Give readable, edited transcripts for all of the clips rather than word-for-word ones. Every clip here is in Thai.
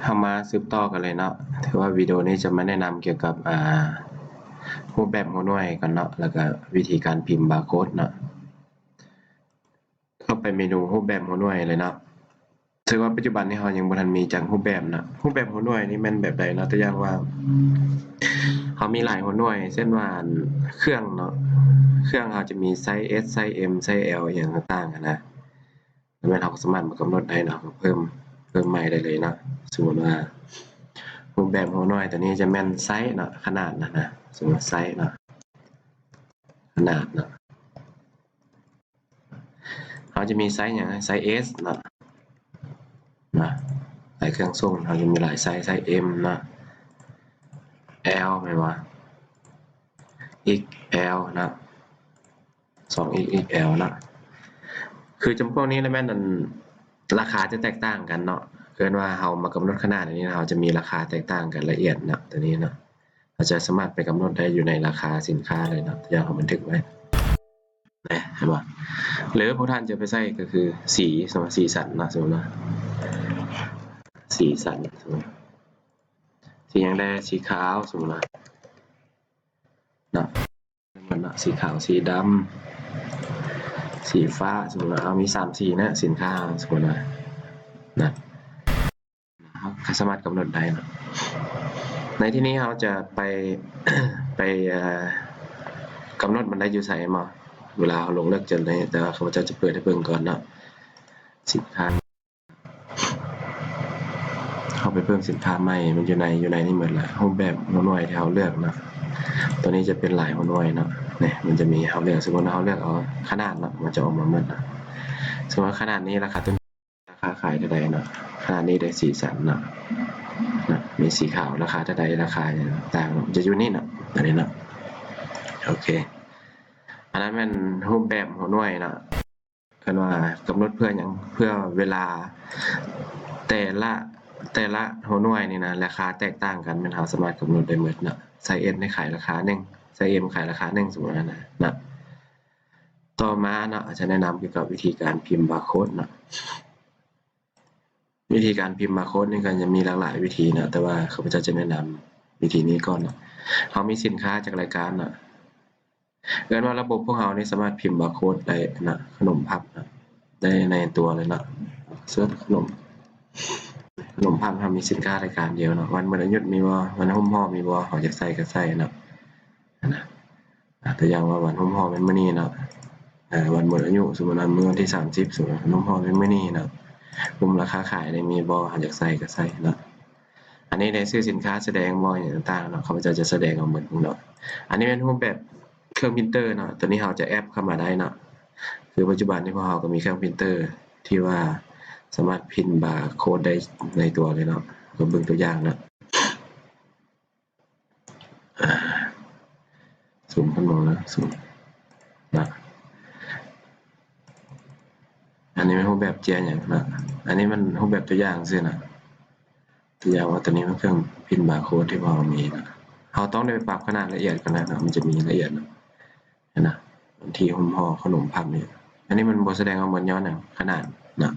เข้ามาสืบต่อกันเลยเนาะถือว่าวิดีโอนี้จะมาแนะนำเกี่ยวกับรูปแบบหัวหน่วยกันเนาะแล้วก็วิธีการพิมพ์บาร์โค้ดเนาะเข้าไปเมนูรูปแบบหัวหน่วยเลยเนาะถือว่าปัจจุบันนี้เรายังบ่ทันมีจังรูปแบบนะรูปแบบหัวหน่วยนี่แม่นแบบใดเนาะตัวอย่างว่าเขามีหลายหัวหน่วยเช่นว่าเครื่องเนาะเครื่องเขาจะมีไซส์ S ไซส์ M ไซส์ L อย่างต่างๆนะแล้วเราก็สามารถมากำหนดได้เนาะเพิ่มใหม่ได้เลยเนาะสมมติว่ารูปแบบหัวหน่วยตัวนี้จะแม่นไซส์เนาะขนาดนะสมมติไซส์เนาะขนาดเนาะเขาจะมีไซส์อย่างไซส์ S เนาะหลายเครื่องส่งเขาจะมีหลายไซส์ไซส์ M เนาะ L ไม่ว่า XL นะ2XL นะคือจำพวกนี้แล้วแม่นราคาจะแตกต่างกันเนาะเกินว่าเรามากำหนดขนาดนี้เราจะมีราคาแตกต่างกันละเอียดนะตัวนี้เนาะเราจะสามารถไปกำหนดได้อยู่ในราคาสินค้าเลยเนาะอย่างเราบันทึกไว้นะเห็นป่ะหรือพวกท่านจะไปใส่ก็คือสีสมมติสีสันนะสมมตินะสีสันสมมติสีอย่างแรกสีขาวสมมตินะมันนะสีขาวสีดำสีฟ้าสมมติว่าเอามี3สีนะสินค้าสมมติว่านะเราสามารถกำหนดได้นะในที่นี้เราจะไป ไปกำหนดมันได้อยู่ใส่มาเวลาเราลงเลือกจนได้แต่ว่าเขาจะเปิดให้เบิ่งก่อนเนาะสินค้าเข้าไปเพิ่มสินค้าใหม่มันอยู่ในนี่หมดละรูปแบบหัวหน่วยที่เราเลือกนะตัวนี้จะเป็นหลายหัวหน่วยเนาะเนี่ยมันจะมีเราเลือกสมมติเราเลือกเอาขนาดเนาะมันจะออกมาเหมือนนะสมมติขนาดนี้ราคาต้นราคาขายเท่าใดเนาะขนาดนี้ได้400,000เนาะมีสีขาวราคาเท่าใดราคาต่างจะอยู่นี่เนาะอันนี้เนาะโอเคอันนั้นเป็นรูปแบบหัวหน่วยเนาะกันว่ากำหนดเพื่ออย่างเพื่อเวลาแต่ละหัวหน่วยนี่นะราคาแตกต่างกันมันเราสามารถกำหนดได้หมดเนาะไซส์ S ในขายราคาหนึ่งไซส์ M ขายราคาหนึ่งสมมตินะต่อมาเนาะจะแนะนำเกี่ยวกับวิธีการพิมพ์บาร์โค้ดเนาะวิธีการพิมพ์บาร์โค้ดนี่ก็จะมีหลากหลายวิธีนะแต่ว่าข้าพเจ้าจะแนะนำวิธีนี้ก่อนนะเขามีสินค้าจากรายการนะเกินว่าระบบพวกเขานี่สามารถพิมพ์บาร์โค้ดได้นะขนมพับนะได้ในตัวเลยนะเสื้อขนมพับเขามีสินค้ารายการเดียวนะวันวันหยุดมีบ่วันหุ้มห่อมีบ่เขาจะใส่ก็ใส่นะตัวอย่างว่าวันหุ้มห่อเป็นมื้อนี้เนาะวันหมดอายุสมมุติว่ามื้อวันที่30สมมุติว่าหุ้มห่อเป็นมื้อนี้เนาะกลุ่มราคาขายได้มีบ่เขาอยากใส่ก็ใส่เนาะอันนี้ในชื่อสินค้าแสดงบ่อย่างต่างๆเนาะเขาจะแสดงออกเหมือนเนาะอันนี้เป็นรูปแบบเครื่องพิมพ์เตอร์เนาะตัวนี้เราจะแอปเข้ามาได้เนาะคือปัจจุบันนี้พวกเราก็มีเครื่องพิมพ์เตอร์ที่ว่าสามารถพิมพ์บาร์โค้ดได้ในตัวเลยเนาะก็เบิ่งตัวอย่างเนาะซูมขึ้นมานะซูมนะอันนี้เป็นรูปแบบเจียอย่างนะอันนี้มันรูปแบบตัวอย่างซื่อนะตัวอย่างว่าตัวนี้มันเครื่องพิมพ์บาร์โค้ดที่พอมีนะเราต้องได้ไปปรับขนาดละเอียดกันนะมันจะมีละเอียดนะบางทีหุ้มห่อขนมพับเนี่ยอันนี้มันบ่แสดงว่าเหมือนย้อนขนาดนะ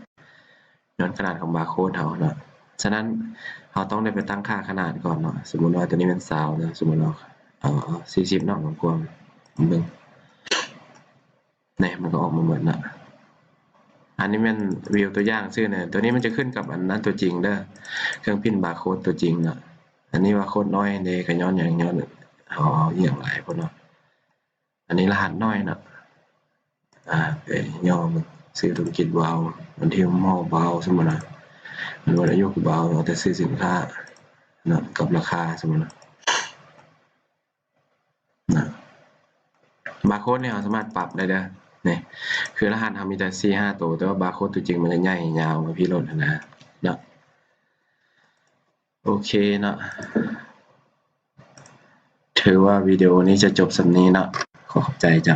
ย้อนขนาดของบาร์โค้ดเขาเนาะฉะนั้นเราต้องได้ไปตั้งค่าขนาดก่อนเนาะสมมุติว่าตัวนี้เป็น20นะสมมุติเราเอา40เนาะกว้างๆเบิ่งเนี่ยมันก็ออกมาเหมือนนะอันนี้มันวิวตัวอย่างซื่อเนี่ยตัวนี้มันจะขึ้นกับอันนั้นตัวจริงเด้อเครื่องพิมพ์บาร์โค้ดตัวจริงนะอันนี้ว่าโค้ดน้อยเด้ก็ย้อนอย่างย้อนเอาอย่างหลายพุ่นเนาะอันนี้รหัสน้อยเนาะย่อมันซื้อธุรกิจเบามันที่มอเบาสมมุตินะมันวันอายุคือเบาแต่ซื้อสินค้านะกับราคาสมมุตินะบาร์โค้ดเนี่ยเราสามารถปรับได้เด้อนี่คือรหัสเรามีแต่4-5ตัวแต่ว่าบาร์โค้ดตัวจริงมันจะใหญ่ยาวกับพี่รถนะเนาะโอเคเนาะถือว่าวิดีโอนี้จะจบสำนี้เนาะขอบใจจ้ะ